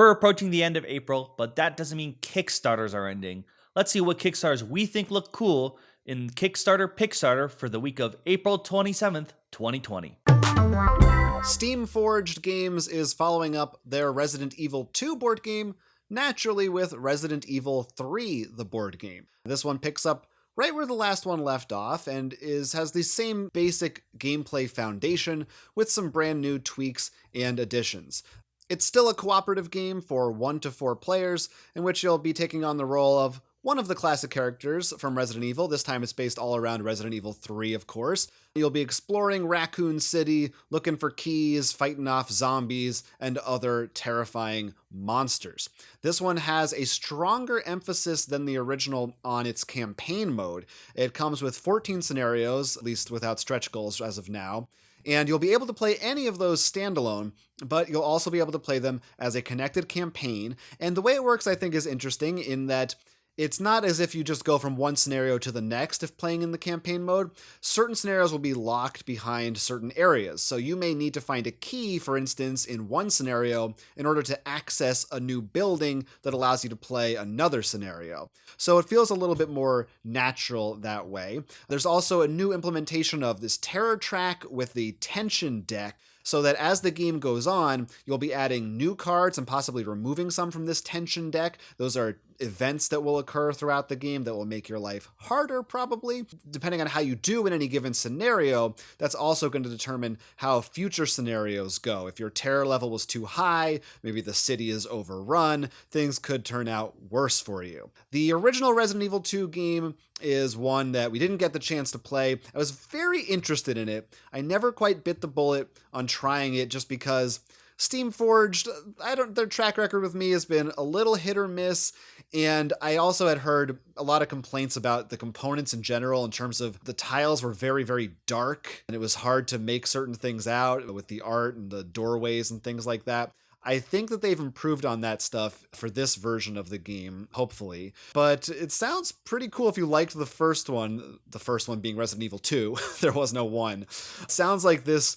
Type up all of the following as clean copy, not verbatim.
We're approaching the end of April, but that doesn't mean Kickstarters are ending. Let's see what Kickstarters we think look cool in Kickstarter Pickstarter for the week of April 27th, 2020. Steamforged Games is following up their Resident Evil 2 board game, naturally with Resident Evil 3, the board game. This one picks up right where the last one left off and has the same basic gameplay foundation with some brand new tweaks and additions. It's still a cooperative game for 1 to 4 players, in which you'll be taking on the role of one of the classic characters from Resident Evil. This time it's based all around Resident Evil 3, of course. You'll be exploring Raccoon City, looking for keys, fighting off zombies, and other terrifying monsters. This one has a stronger emphasis than the original on its campaign mode. It comes with 14 scenarios, at least without stretch goals as of now. And you'll be able to play any of those standalone, but you'll also be able to play them as a connected campaign. And the way it works, I think, is interesting in that it's not as if you just go from one scenario to the next if playing in the campaign mode. Certain scenarios will be locked behind certain areas. So you may need to find a key, for instance, in one scenario in order to access a new building that allows you to play another scenario. So it feels a little bit more natural that way. There's also a new implementation of this terror track with the tension deck, so that as the game goes on, you'll be adding new cards and possibly removing some from this tension deck. Those are events that will occur throughout the game that will make your life harder, probably. Depending on how you do in any given scenario, that's also going to determine how future scenarios go. If your terror level was too high, maybe the city is overrun, things could turn out worse for you. The original Resident Evil 2 game is one that we didn't get the chance to play. I was very interested in it. I never quite bit the bullet on trying it just because Steamforged, their track record with me has been a little hit or miss, and I also had heard a lot of complaints about the components in general in terms of the tiles were very, very dark, and it was hard to make certain things out with the art and the doorways and things like that. I think that they've improved on that stuff for this version of the game, hopefully. But it sounds pretty cool if you liked the first one being Resident Evil 2. There was no 1. It sounds like this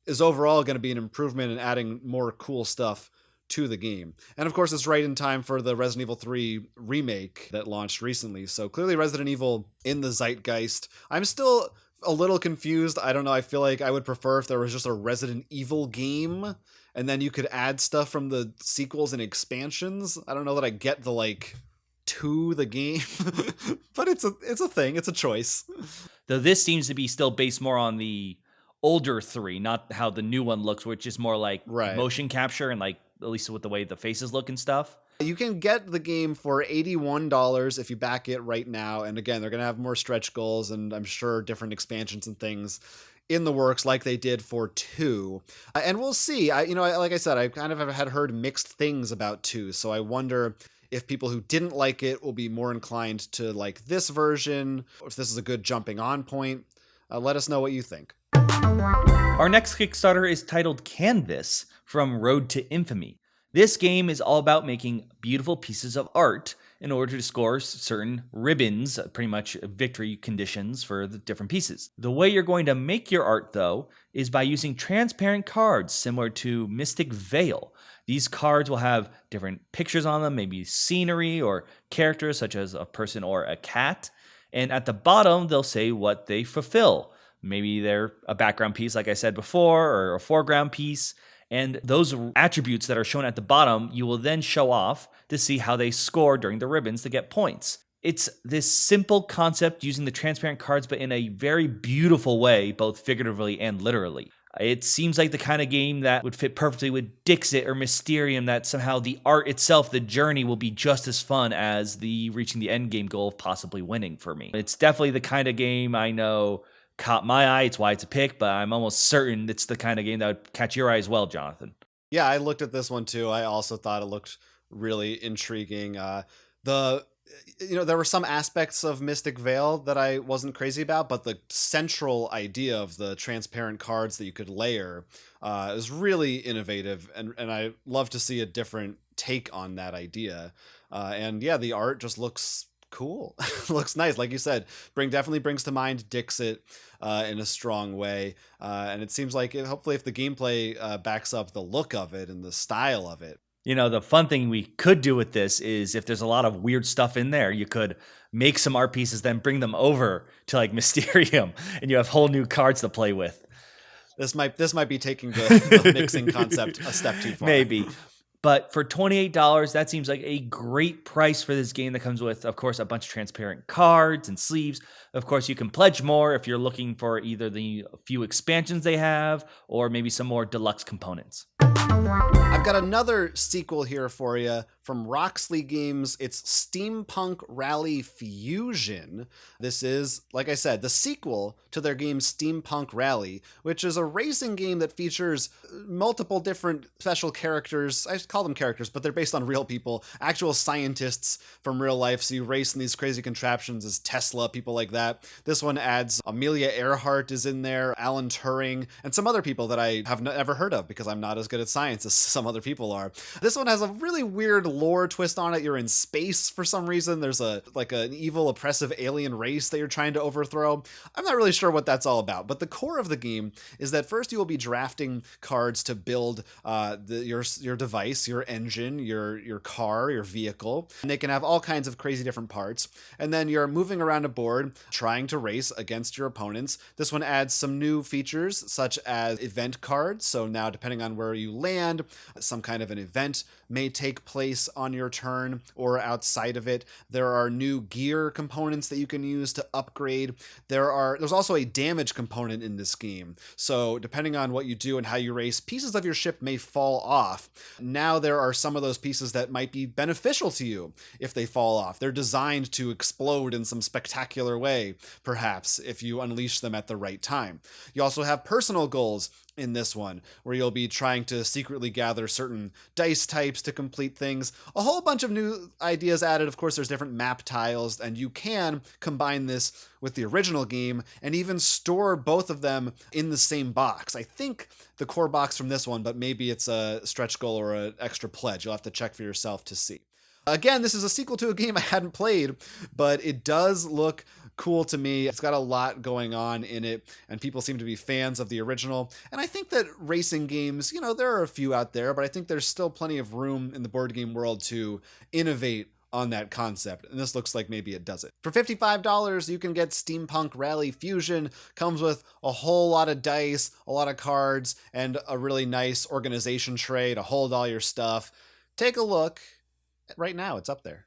is overall going to be an improvement in adding more cool stuff to the game. And of course, it's right in time for the Resident Evil 3 remake that launched recently. So clearly Resident Evil in the zeitgeist. I'm still a little confused. I don't know. I feel like I would prefer if there was just a Resident Evil game and then you could add stuff from the sequels and expansions. I don't know that I get to the game, but it's a thing. It's a choice. Though this seems to be still based more on the older 3, not how the new one looks, which is more like motion capture and at least with the way the faces look and stuff. You can get the game for $81 if you back it right now. And again, they're going to have more stretch goals and I'm sure different expansions and things in the works like they did for 2. And we'll see. Like I said, I kind of had heard mixed things about 2. So I wonder if people who didn't like it will be more inclined to like this version, or if this is a good jumping on point. Let us know what you think. Our next Kickstarter is titled Canvas from Road to Infamy. This game is all about making beautiful pieces of art in order to score certain ribbons, pretty much victory conditions for the different pieces. The way you're going to make your art, though, is by using transparent cards similar to Mystic Veil. These cards will have different pictures on them, maybe scenery or characters such as a person or a cat. And at the bottom, they'll say what they fulfill. Maybe they're a background piece, like I said before, or a foreground piece. And those attributes that are shown at the bottom, you will then show off to see how they score during the ribbons to get points. It's this simple concept using the transparent cards, but in a very beautiful way, both figuratively and literally. It seems like the kind of game that would fit perfectly with Dixit or Mysterium, that somehow the art itself, the journey, will be just as fun as the reaching the end game goal of possibly winning for me. It's definitely the kind of game I know caught my eye. It's why it's a pick, but I'm almost certain it's the kind of game that would catch your eye as well, Jonathan. Yeah, I looked at this one too. I also thought it looked really intriguing. There were some aspects of Mystic Veil that I wasn't crazy about, but the central idea of the transparent cards that you could layer is really innovative, and I love to see a different take on that idea. And yeah, the art just looks cool. Looks nice. Like you said, definitely brings to mind Dixit in a strong way. And it seems like hopefully if the gameplay backs up the look of it and the style of it. The fun thing we could do with this is if there's a lot of weird stuff in there, you could make some art pieces, then bring them over to like Mysterium, and you have whole new cards to play with. This might be taking the mixing concept a step too far. Maybe. But for $28, that seems like a great price for this game that comes with, of course, a bunch of transparent cards and sleeves. Of course, you can pledge more if you're looking for either the few expansions they have or maybe some more deluxe components. I've got another sequel here for you from Roxley Games. It's Steampunk Rally Fusion. This is, like I said, the sequel to their game Steampunk Rally, which is a racing game that features multiple different special characters. I call them characters, but they're based on real people, actual scientists from real life. So you race in these crazy contraptions as Tesla, people like that. This one adds Amelia Earhart is in there, Alan Turing, and some other people that I have never heard of because I'm not as good at science as some other people are. This one has a really weird lore twist on it. You're in space for some reason. There's an evil, oppressive alien race that you're trying to overthrow. I'm not really sure what that's all about, but the core of the game is that first you will be drafting cards to build your device, your engine, your car, your vehicle, and they can have all kinds of crazy different parts. And then you're moving around a board trying to race against your opponents. This one adds some new features such as event cards. So now depending on where you land, some kind of an event may take place on your turn or outside of it. There are new gear components that you can use to upgrade. There's also a damage component in this game. So depending on what you do and how you race, pieces of your ship may fall off. Now there are some of those pieces that might be beneficial to you if they fall off. They're designed to explode in some spectacular way, perhaps, if you unleash them at the right time. You also have personal goals in this one, where you'll be trying to secretly gather certain dice types to complete things. A whole bunch of new ideas added. Of course, there's different map tiles, and you can combine this with the original game and even store both of them in the same box. I think the core box from this one, but maybe it's a stretch goal or an extra pledge. You'll have to check for yourself to see. Again, this is a sequel to a game I hadn't played, but it does look cool to me. It's got a lot going on in it, and people seem to be fans of the original. And I think that racing games, there are a few out there, but I think there's still plenty of room in the board game world to innovate on that concept, and this looks like maybe it does it. For $55, you can get Steampunk Rally Fusion. Comes with a whole lot of dice, a lot of cards, and a really nice organization tray to hold all your stuff. Take a look. Right now, it's up there.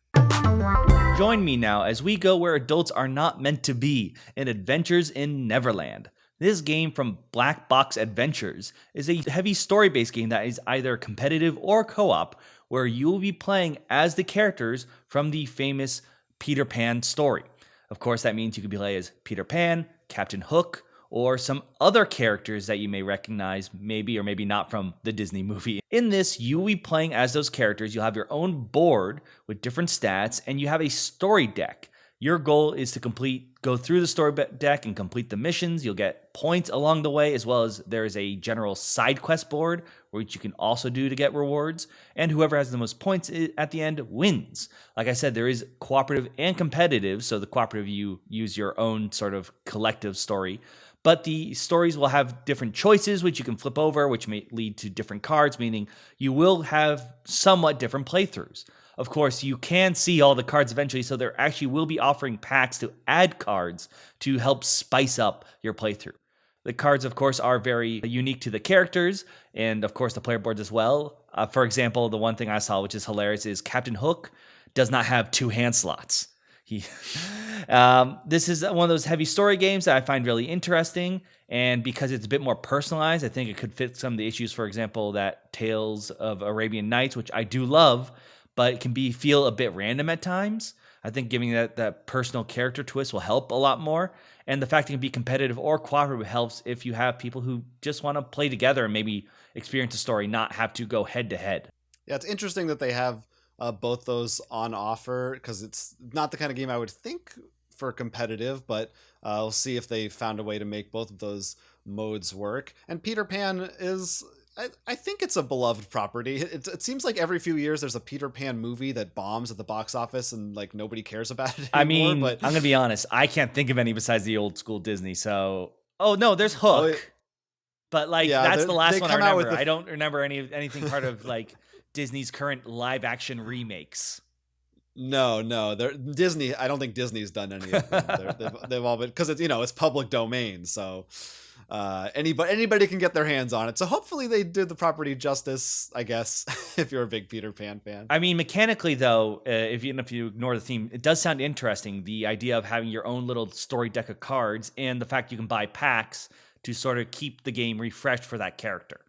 Join me now as we go where adults are not meant to be in Adventures in Neverland. This game from Black Box Adventures is a heavy story-based game that is either competitive or co-op, where you will be playing as the characters from the famous Peter Pan story. Of course, that means you could play as Peter Pan, Captain Hook, or some other characters that you may recognize, maybe or maybe not from the Disney movie. In this, you will be playing as those characters. You'll have your own board with different stats, and you have a story deck. Your goal is to go through the story deck and complete the missions. You'll get points along the way, as well as there is a general side quest board, which you can also do to get rewards. And whoever has the most points at the end wins. Like I said, there is cooperative and competitive. So the cooperative, you use your own sort of collective story. But the stories will have different choices, which you can flip over, which may lead to different cards, meaning you will have somewhat different playthroughs. Of course, you can see all the cards eventually, so there actually will be offering packs to add cards to help spice up your playthrough. The cards, of course, are very unique to the characters, and of course the player boards as well. For example, the one thing I saw, which is hilarious, is Captain Hook does not have 2 hand slots. This is one of those heavy story games that I find really interesting, and because it's a bit more personalized, I think it could fit some of the issues, for example, that Tales of Arabian Nights, which I do love, but it can feel a bit random at times. I think giving that personal character twist will help a lot more, and the fact it can be competitive or cooperative helps if you have people who just want to play together and maybe experience a story, not have to go head to head. Yeah, it's interesting that they have both those on offer, because it's not the kind of game I would think for competitive, but we'll see if they found a way to make both of those modes work. And Peter Pan is, I think it's a beloved property. It seems like every few years there's a Peter Pan movie that bombs at the box office and like nobody cares about it anymore. But I'm gonna be honest, I can't think of any besides the old school Disney. So, no, there's Hook, but that's the last one I remember. I don't remember anything part of like Disney's current live action remakes. No, Disney. I don't think Disney's done any of them. They've all been, because it's public domain, so anybody can get their hands on it. So hopefully they did the property justice, I guess, if you're a big Peter Pan fan. I mean, mechanically though, if you ignore the theme, it does sound interesting. The idea of having your own little story deck of cards, and the fact you can buy packs to sort of keep the game refreshed for that character.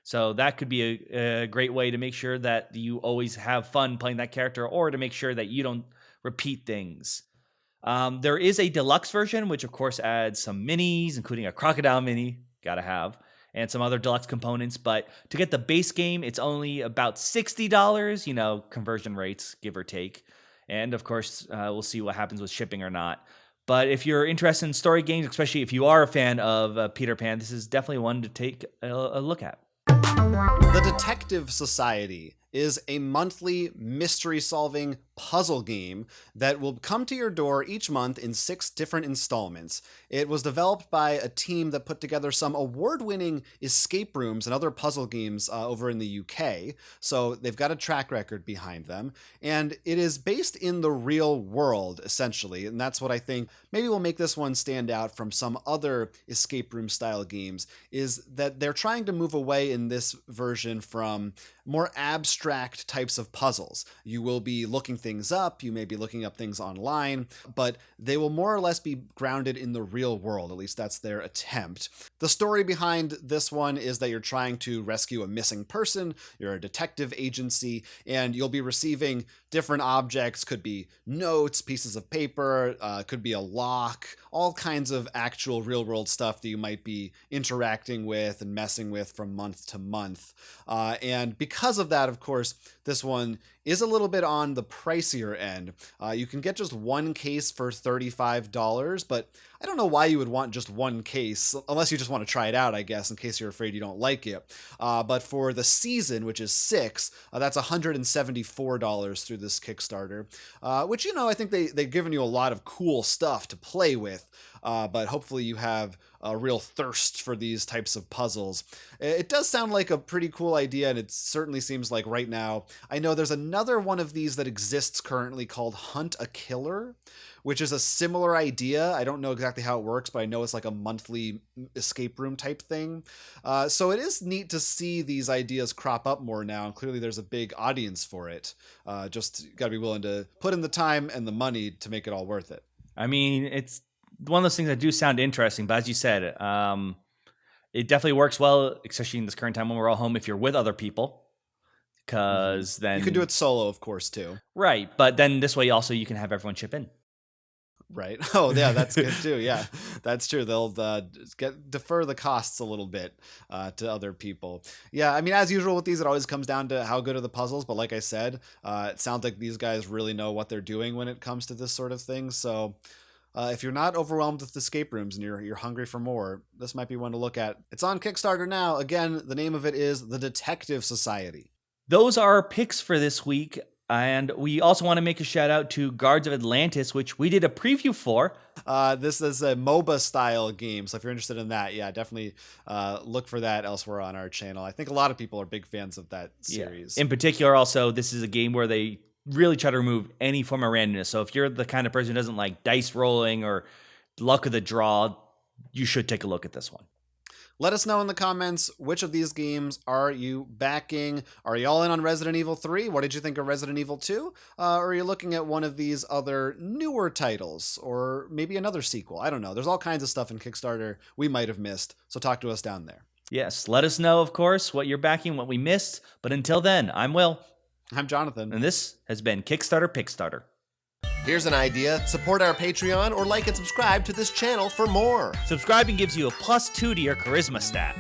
So that could be a great way to make sure that you always have fun playing that character, or to make sure that you don't repeat things. There is a deluxe version, which of course adds some minis, including a crocodile mini, gotta have, and some other deluxe components. But to get the base game, it's only about $60, conversion rates, give or take. And of course, we'll see what happens with shipping or not. But if you're interested in story games, especially if you are a fan of Peter Pan, this is definitely one to take a look at. The Detective Society is a monthly mystery-solving puzzle game that will come to your door each month in 6 different installments. It was developed by a team that put together some award-winning escape rooms and other puzzle games over in the UK, so they've got a track record behind them, and it is based in the real world, essentially, and that's what I think maybe will make this one stand out from some other escape room-style games, is that they're trying to move away in this version from more abstract types of puzzles. You will be looking things up, you may be looking up things online, but they will more or less be grounded in the real world. At least that's their attempt. The story behind this one is that you're trying to rescue a missing person, you're a detective agency, and you'll be receiving different objects. Could be notes, pieces of paper, could be a lock, all kinds of actual real world stuff that you might be interacting with and messing with from month to month. And because of that, of course, this one is a little bit on the pricier end. You can get just one case for $35, but I don't know why you would want just one case, unless you just want to try it out, I guess, in case you're afraid you don't like it. But for the season, which is 6, that's $174 through this Kickstarter, which, I think they've given you a lot of cool stuff to play with. But hopefully you have a real thirst for these types of puzzles. It does sound like a pretty cool idea, and it certainly seems like right now, I know there's another one of these that exists currently called Hunt a Killer, which is a similar idea. I don't know exactly how it works, but I know it's like a monthly escape room type thing. So it is neat to see these ideas crop up more now, and clearly there's a big audience for it. Just got to be willing to put in the time and the money to make it all worth it. I mean, it's one of those things that do sound interesting, but as you said, it definitely works well, especially in this current time when we're all home, if you're with other people, because then you can do it solo, of course, too. Right, but then this way also you can have everyone chip in. Right. Oh, yeah, that's good too. Yeah, that's true. They'll defer the costs a little bit to other people. Yeah, I mean, as usual with these, it always comes down to how good are the puzzles. But like I said, it sounds like these guys really know what they're doing when it comes to this sort of thing. So if you're not overwhelmed with escape rooms and you're hungry for more, this might be one to look at. It's on Kickstarter now. Again, the name of it is The Detective Society. Those are our picks for this week. And we also want to make a shout out to Guards of Atlantis, which we did a preview for. This is a MOBA style game. So if you're interested in that, yeah, definitely look for that elsewhere on our channel. I think a lot of people are big fans of that series. Yeah. In particular, also, this is a game where they really try to remove any form of randomness. So if you're the kind of person who doesn't like dice rolling or luck of the draw, you should take a look at this one. Let us know in the comments, which of these games are you backing? Are you all in on Resident Evil 3? What did you think of Resident Evil 2? Or are you looking at one of these other newer titles? Or maybe another sequel? I don't know. There's all kinds of stuff in Kickstarter we might have missed. So talk to us down there. Yes, let us know, of course, what you're backing, what we missed. But until then, I'm Will. I'm Jonathan. And this has been Kickstarter Pickstarter. Here's an idea. Support our Patreon or like and subscribe to this channel for more. Subscribing gives you a +2 to your charisma stat.